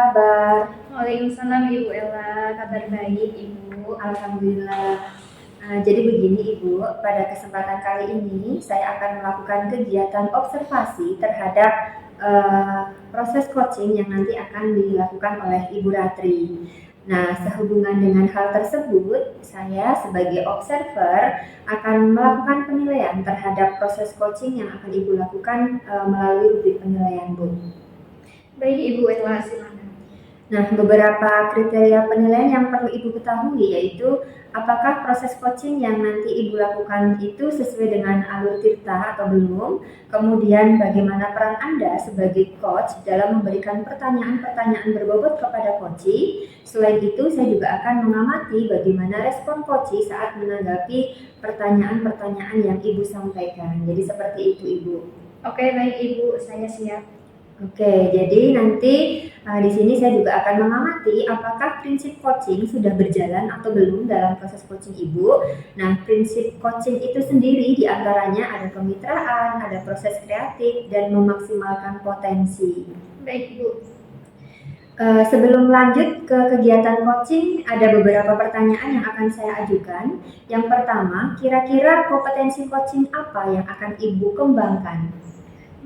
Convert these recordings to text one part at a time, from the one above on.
kabar? Waalaikumsalam Ibu Ella, kabar baik Ibu. Alhamdulillah. Jadi begini Ibu, pada kesempatan kali ini saya akan melakukan kegiatan observasi terhadap proses coaching yang nanti akan dilakukan oleh Ibu Ratri. Nah, sehubungan dengan hal tersebut, saya sebagai observer akan melakukan penilaian terhadap proses coaching yang akan Ibu lakukan melalui rubrik penilaian, Bu. Baik Ibu Ella, silakan. Nah, beberapa kriteria penilaian yang perlu Ibu ketahui yaitu apakah proses coaching yang nanti Ibu lakukan itu sesuai dengan alur tirta atau belum, kemudian bagaimana peran Anda sebagai coach dalam memberikan pertanyaan-pertanyaan berbobot kepada coachee. Selain itu, saya juga akan mengamati bagaimana respon coachee saat menanggapi pertanyaan-pertanyaan yang Ibu sampaikan. Jadi seperti itu, Ibu. Oke, baik Ibu, saya siap. Oke, jadi nanti di sini saya juga akan mengamati apakah prinsip coaching sudah berjalan atau belum dalam proses coaching Ibu. Nah, prinsip coaching itu sendiri diantaranya ada kemitraan, ada proses kreatif, dan memaksimalkan potensi. Baik Ibu. Sebelum lanjut ke kegiatan coaching, ada beberapa pertanyaan yang akan saya ajukan. Yang pertama, kira-kira kompetensi coaching apa yang akan Ibu kembangkan?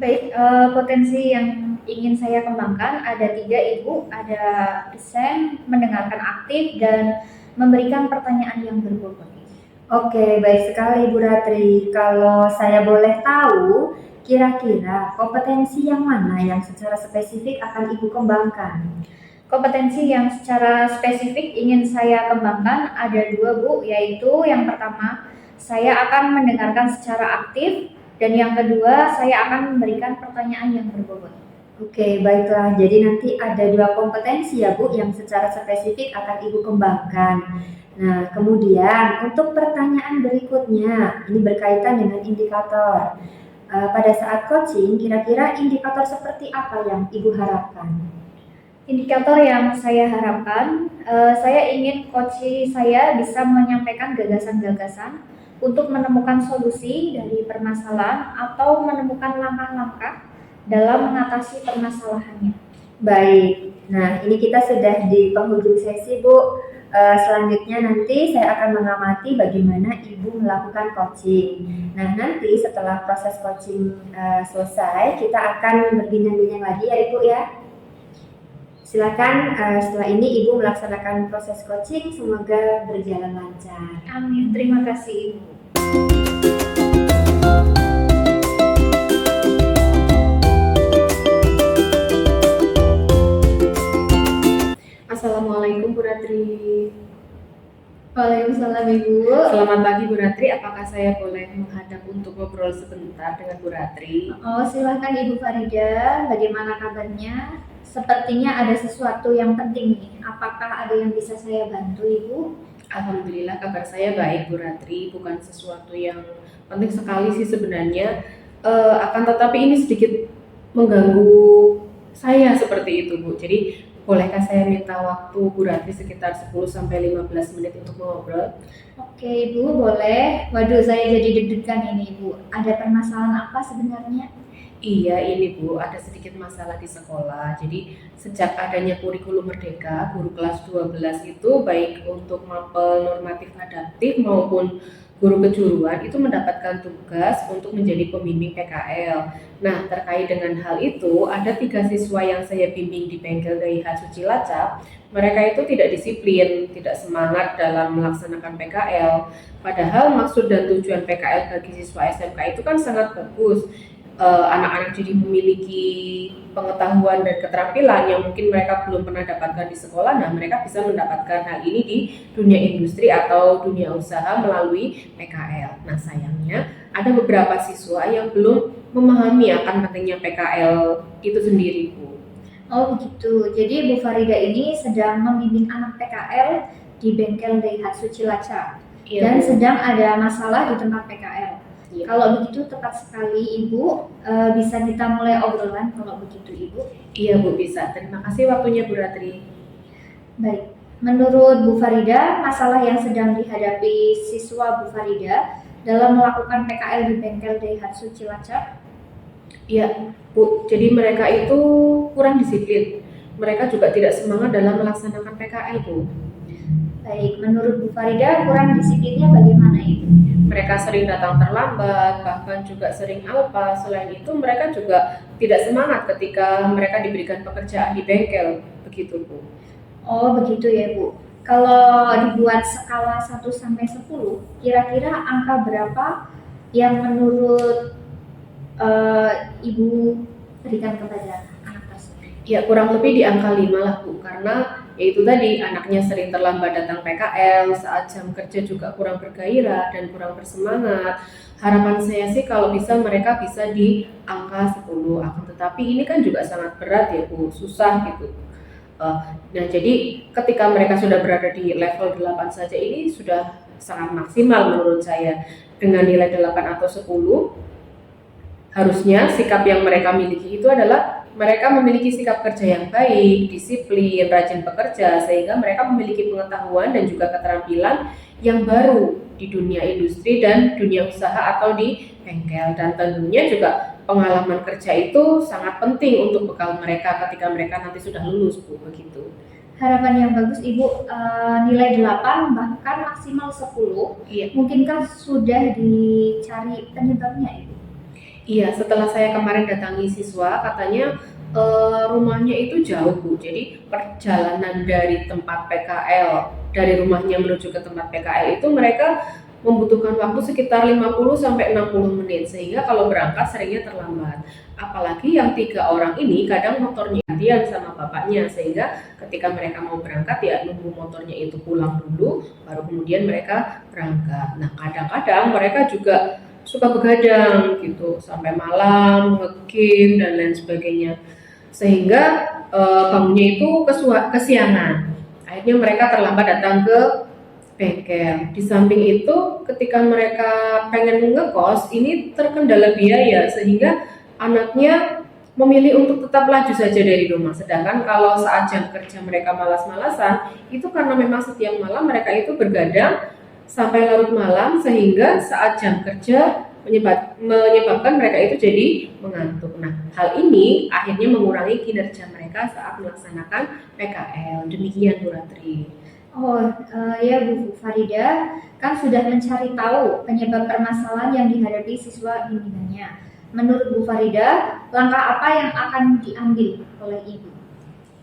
Baik, potensi yang ingin saya kembangkan ada 3 Ibu, ada present, mendengarkan aktif, dan memberikan pertanyaan yang berbobot. Oke, baik sekali Ibu Ratri. Kalau saya boleh tahu, kira-kira kompetensi yang mana yang secara spesifik akan Ibu kembangkan? Kompetensi yang secara spesifik ingin saya kembangkan ada 2 Bu, yaitu yang pertama, saya akan mendengarkan secara aktif, dan yang kedua, saya akan memberikan pertanyaan yang berbobot. Oke, baiklah. Jadi nanti ada 2 kompetensi ya Bu yang secara spesifik akan Ibu kembangkan. Nah, kemudian untuk pertanyaan berikutnya, ini berkaitan dengan indikator. Pada saat coaching, kira-kira indikator seperti apa yang Ibu harapkan? Indikator yang saya harapkan, saya ingin coachee saya bisa menyampaikan gagasan-gagasan untuk menemukan solusi dari permasalahan atau menemukan langkah-langkah dalam mengatasi permasalahannya. Baik, nah ini kita sudah di penghujung sesi Bu. Selanjutnya nanti saya akan mengamati bagaimana Ibu melakukan coaching. Nah nanti setelah proses coaching selesai, kita akan berbincang-bincang lagi ya Ibu ya. Silakan setelah ini Ibu melaksanakan proses coaching, semoga berjalan lancar. Amin, terima kasih Ibu. Assalamualaikum Bu Ratri. Waalaikumsalam Ibu. Selamat pagi Bu Ratri, apakah saya boleh menghadap untuk ngobrol sebentar dengan Bu Ratri? Oh, silakan Ibu Farida, bagaimana kabarnya? Sepertinya ada sesuatu yang penting nih. Apakah ada yang bisa saya bantu Ibu? Alhamdulillah kabar saya baik Bu Ratri, bukan sesuatu yang penting sekali sih sebenarnya, akan tetapi ini sedikit mengganggu saya seperti itu Bu. Jadi bolehkah saya minta waktu Bu Ratri sekitar 10-15 menit untuk ngobrol? Oke Ibu, boleh. Waduh, saya jadi deg-degan ini Ibu. Ada permasalahan apa sebenarnya? Iya ini Bu, ada sedikit masalah di sekolah. Jadi sejak adanya kurikulum merdeka, guru kelas 12 itu baik untuk mapel normatif adaptif maupun guru kejuruan itu mendapatkan tugas untuk menjadi pembimbing PKL. Nah, terkait dengan hal itu, ada 3 siswa yang saya bimbing di Bengkel DAIH Suci Lacap. Mereka itu tidak disiplin, tidak semangat dalam melaksanakan PKL. Padahal maksud dan tujuan PKL bagi siswa SMK itu kan sangat bagus. Anak-anak jadi memiliki pengetahuan dan keterampilan yang mungkin mereka belum pernah dapatkan di sekolah. Nah, mereka bisa mendapatkan hal ini di dunia industri atau dunia usaha melalui PKL. Nah, sayangnya ada beberapa siswa yang belum memahami akan pentingnya PKL itu sendiri, Bu. Oh begitu, jadi Bu Farida ini sedang membimbing anak PKL di Bengkel Daihatsu Cilacap. Iya, Dan Bu. sedang ada masalah di tempat PKL. Iya. Kalau begitu tepat sekali Ibu, bisa kita mulai obrolan kalau begitu Ibu. Iya Bu, bisa. Terima kasih waktunya Bu Ratri. Baik, menurut Bu Farida, masalah yang sedang dihadapi siswa Bu Farida dalam melakukan PKL di Bengkel Daihatsu Cilacap? Iya Bu, jadi mereka itu kurang disiplin. mereka juga tidak semangat dalam melaksanakan PKL, Bu. Baik, menurut Bu Farida kurang disiplinnya bagaimana Ibu? Mereka sering datang terlambat, bahkan juga sering alpa. Selain itu, mereka juga tidak semangat ketika mereka diberikan pekerjaan di bengkel, begitu, Bu. Oh, begitu ya Bu. Kalau dibuat skala 1 sampai 10, kira-kira angka berapa yang menurut Ibu berikan kepada anak tersebut? Ya, kurang lebih di angka 5 lah, Bu, karena yaitu tadi anaknya sering terlambat datang PKL, saat jam kerja juga kurang bergairah dan kurang bersemangat. Harapan saya sih kalau bisa mereka bisa di angka 10, akan tetapi ini kan juga sangat berat ya, Bu, susah gitu. Nah, jadi ketika mereka sudah berada di level 8 saja ini sudah sangat maksimal menurut saya. Dengan nilai 8 atau 10, harusnya sikap yang mereka miliki itu adalah mereka memiliki sikap kerja yang baik, disiplin, rajin bekerja, sehingga mereka memiliki pengetahuan dan juga keterampilan yang baru di dunia industri dan dunia usaha atau di bengkel. Dan tentunya juga pengalaman kerja itu sangat penting untuk bekal mereka ketika mereka nanti sudah lulus, Bu, begitu. Harapan yang bagus Ibu, nilai 8 bahkan maksimal 10. Iya. Mungkinkah sudah dicari penyebabnya Ibu? Iya, setelah saya kemarin datangi siswa, katanya rumahnya itu jauh, Bu. Jadi perjalanan dari tempat PKL, dari rumahnya menuju ke tempat PKL itu mereka membutuhkan waktu sekitar 50 sampai 60 menit, sehingga kalau berangkat seringnya terlambat. Apalagi yang 3 orang ini kadang motornya gantian sama bapaknya, sehingga ketika mereka mau berangkat ya nunggu motornya itu pulang dulu, baru kemudian mereka berangkat. Nah, kadang-kadang mereka juga suka begadang gitu sampai malam, nge-game dan lain sebagainya, sehingga bangunnya itu kesiangan. Akhirnya mereka terlambat datang ke bengkel. Di samping itu, ketika mereka pengen ngekos, ini terkendala biaya sehingga anaknya memilih untuk tetap laju saja dari rumah. Sedangkan kalau saat jam kerja mereka malas-malasan, itu karena memang setiap malam mereka itu bergadang sampai larut malam, sehingga saat jam kerja menyebabkan mereka itu jadi mengantuk. Nah, hal ini akhirnya mengurangi kinerja mereka saat melaksanakan PKL. Demikian, Bu Ratri. Oh, ya Bu Farida, kan sudah mencari tahu penyebab permasalahan yang dihadapi siswa bimbingannya. Menurut Bu Farida, langkah apa yang akan diambil oleh Ibu?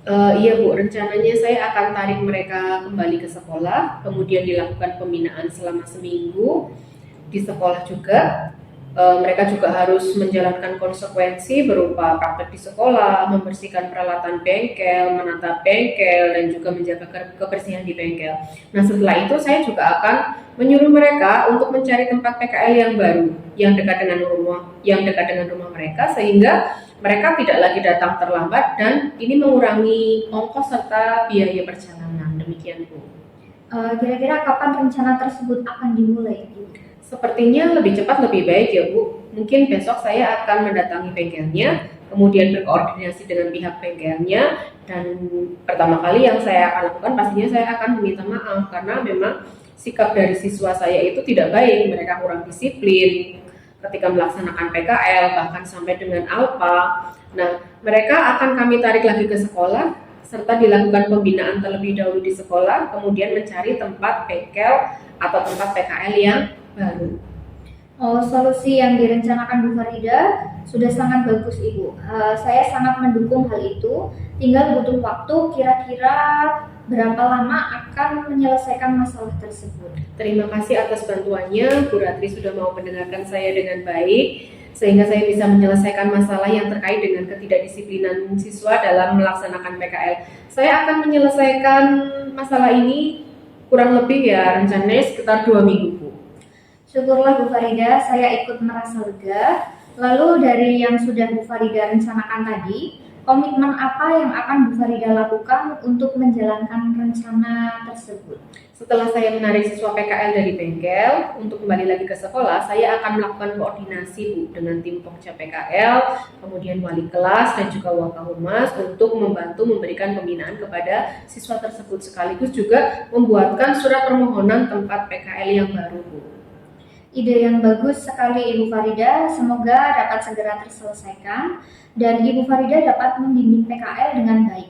Iya, Bu, rencananya saya akan tarik mereka kembali ke sekolah, kemudian dilakukan pembinaan selama seminggu di sekolah juga. Mereka juga harus menjalankan konsekuensi berupa praktek di sekolah, membersihkan peralatan bengkel, menata bengkel, dan juga menjaga kebersihan di bengkel. Nah, setelah itu saya juga akan menyuruh mereka untuk mencari tempat PKL yang baru, yang dekat dengan rumah mereka, sehingga mereka tidak lagi datang terlambat dan ini mengurangi ongkos serta biaya perjalanan. Demikian, Bu. Kira-kira kapan rencana tersebut akan dimulai, Bu? Sepertinya lebih cepat lebih baik ya, Bu. Mungkin besok saya akan mendatangi bengkelnya, kemudian berkoordinasi dengan pihak bengkelnya, dan pertama kali yang saya akan lakukan pastinya saya akan meminta maaf karena memang sikap dari siswa saya itu tidak baik. Mereka kurang disiplin ketika melaksanakan PKL, bahkan sampai dengan alpa. Nah, mereka akan kami tarik lagi ke sekolah serta dilakukan pembinaan terlebih dahulu di sekolah, kemudian mencari tempat bengkel atau tempat PKL yang baru. Oh, solusi yang direncanakan Bu Farida sudah sangat bagus Ibu. Saya sangat mendukung hal itu. Tinggal butuh waktu, kira-kira berapa lama akan menyelesaikan masalah tersebut. Terima kasih atas bantuannya, Bu Ratri sudah mau mendengarkan saya dengan baik, sehingga saya bisa menyelesaikan masalah yang terkait dengan ketidakdisiplinan siswa dalam melaksanakan PKL. Saya akan menyelesaikan masalah ini kurang lebih ya rencananya sekitar 2 minggu, Bu. Syukurlah Bu Farida, saya ikut merasa lega. Lalu dari yang sudah Bu Farida rencanakan tadi, komitmen apa yang akan Bu Farida lakukan untuk menjalankan rencana tersebut? Setelah saya menarik siswa PKL dari bengkel untuk kembali lagi ke sekolah, saya akan melakukan koordinasi, Bu, dengan tim Pokja PKL, kemudian wali kelas dan juga Wakahumas untuk membantu memberikan pembinaan kepada siswa tersebut, sekaligus juga membuatkan surat permohonan tempat PKL yang baru, Bu. Ide yang bagus sekali Ibu Farida, semoga dapat segera terselesaikan dan Ibu Farida dapat membimbing PKL dengan baik.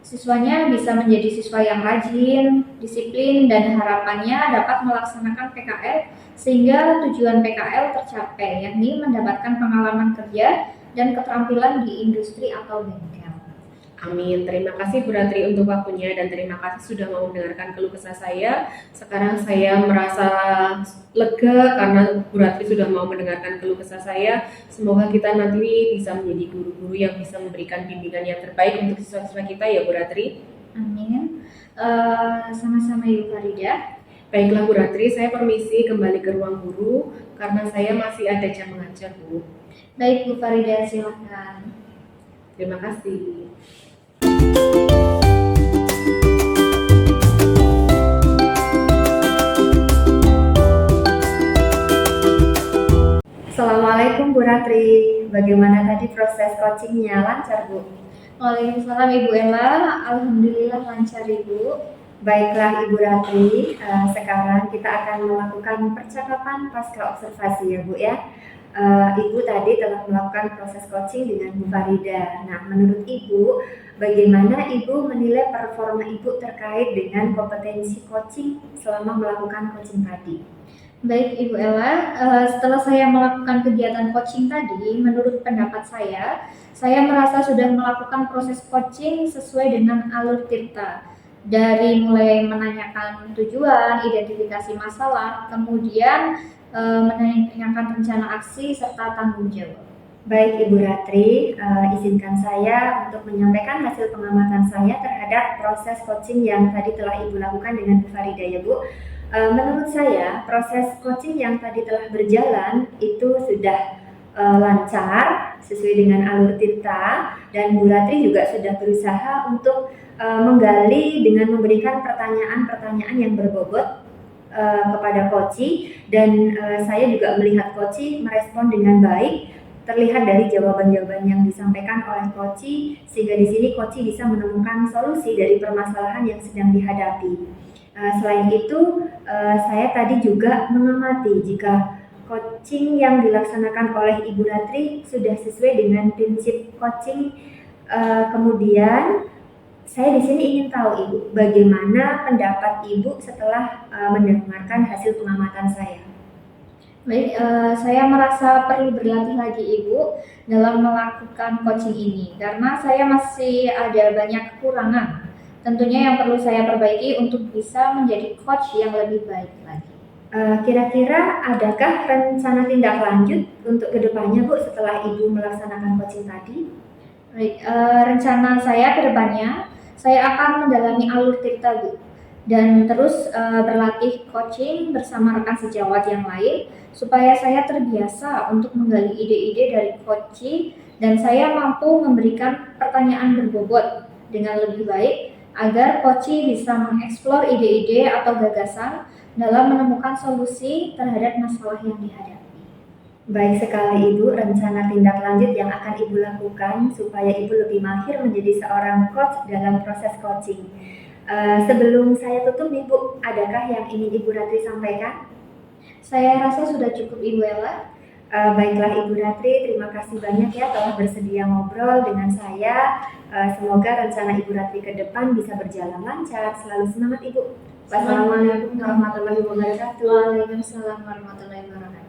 Siswanya bisa menjadi siswa yang rajin, disiplin, dan harapannya dapat melaksanakan PKL sehingga tujuan PKL tercapai, yakni mendapatkan pengalaman kerja dan keterampilan di industri atau bengkel. Amin. Terima kasih Bu Ratri untuk waktunya dan terima kasih sudah mau mendengarkan keluh kesah saya. Sekarang saya merasa lega karena Bu Ratri sudah mau mendengarkan keluh kesah saya. Semoga kita nanti bisa menjadi guru-guru yang bisa memberikan bimbingan yang terbaik untuk siswa-siswa kita ya Bu Ratri. Amin. Sama-sama Ibu Farida. Baiklah Bu Ratri, saya permisi kembali ke ruang guru karena saya masih ada jam mengajar Bu. Baik Bu Farida, silakan. Terima kasih. Assalamualaikum Bu Ratri, bagaimana tadi proses coachingnya, lancar Bu? Waalaikumsalam Ibu Ella, alhamdulillah lancar Ibu. Baiklah Ibu Ratri, sekarang kita akan melakukan percakapan pasca observasi ya Bu ya. Ibu tadi telah melakukan proses coaching dengan Bu Farida. Nah, menurut Ibu, bagaimana Ibu menilai performa Ibu terkait dengan kompetensi coaching selama melakukan coaching tadi? Baik Ibu Ella, setelah saya melakukan kegiatan coaching tadi, menurut pendapat saya merasa sudah melakukan proses coaching sesuai dengan alur Tirta. Dari mulai menanyakan tujuan, identifikasi masalah, kemudian menanyakan rencana aksi serta tanggung jawab. Baik Ibu Ratri, izinkan saya untuk menyampaikan hasil pengamatan saya terhadap proses coaching yang tadi telah Ibu lakukan dengan Bu Farida ya Bu. Menurut saya proses coaching yang tadi telah berjalan itu sudah lancar sesuai dengan alur Tirta, dan Bu Ratri juga sudah berusaha untuk menggali dengan memberikan pertanyaan-pertanyaan yang berbobot kepada Koci, dan saya juga melihat Koci merespon dengan baik, terlihat dari jawaban-jawaban yang disampaikan oleh Koci, sehingga di sini Koci bisa menemukan solusi dari permasalahan yang sedang dihadapi. Selain itu, saya tadi juga mengamati jika coaching yang dilaksanakan oleh Ibu Ratri sudah sesuai dengan prinsip coaching. Kemudian saya di sini ingin tahu Ibu, bagaimana pendapat Ibu setelah mendengarkan hasil pengamatan saya? Baik, saya merasa perlu berlatih lagi Ibu dalam melakukan coaching ini karena saya masih ada banyak kekurangan. Tentunya yang perlu saya perbaiki untuk bisa menjadi coach yang lebih baik lagi. Kira-kira adakah rencana tindak lanjut untuk kedepannya Bu setelah Ibu melaksanakan coaching tadi? Baik, rencana saya ke depannya, saya akan mendalami alur Tirta Bu, dan terus berlatih coaching bersama rekan sejawat yang lain, supaya saya terbiasa untuk menggali ide-ide dari coaching, dan saya mampu memberikan pertanyaan berbobot dengan lebih baik, agar coaching bisa mengeksplor ide-ide atau gagasan dalam menemukan solusi terhadap masalah yang dihadapi. Baik sekali Ibu, rencana tindak lanjut yang akan Ibu lakukan supaya Ibu lebih mahir menjadi seorang coach dalam proses coaching. Sebelum saya tutup nih Bu, adakah yang ingin Ibu Ratri sampaikan? Saya rasa sudah cukup Ibu Ella. Baiklah Ibu Ratri, terima kasih banyak ya telah bersedia ngobrol dengan saya. Semoga rencana Ibu Ratri ke depan bisa berjalan lancar. Selalu semangat Ibu. Wassalamualaikum warahmatullahi wabarakatuh. Waalaikumsalam warahmatullahi wabarakatuh.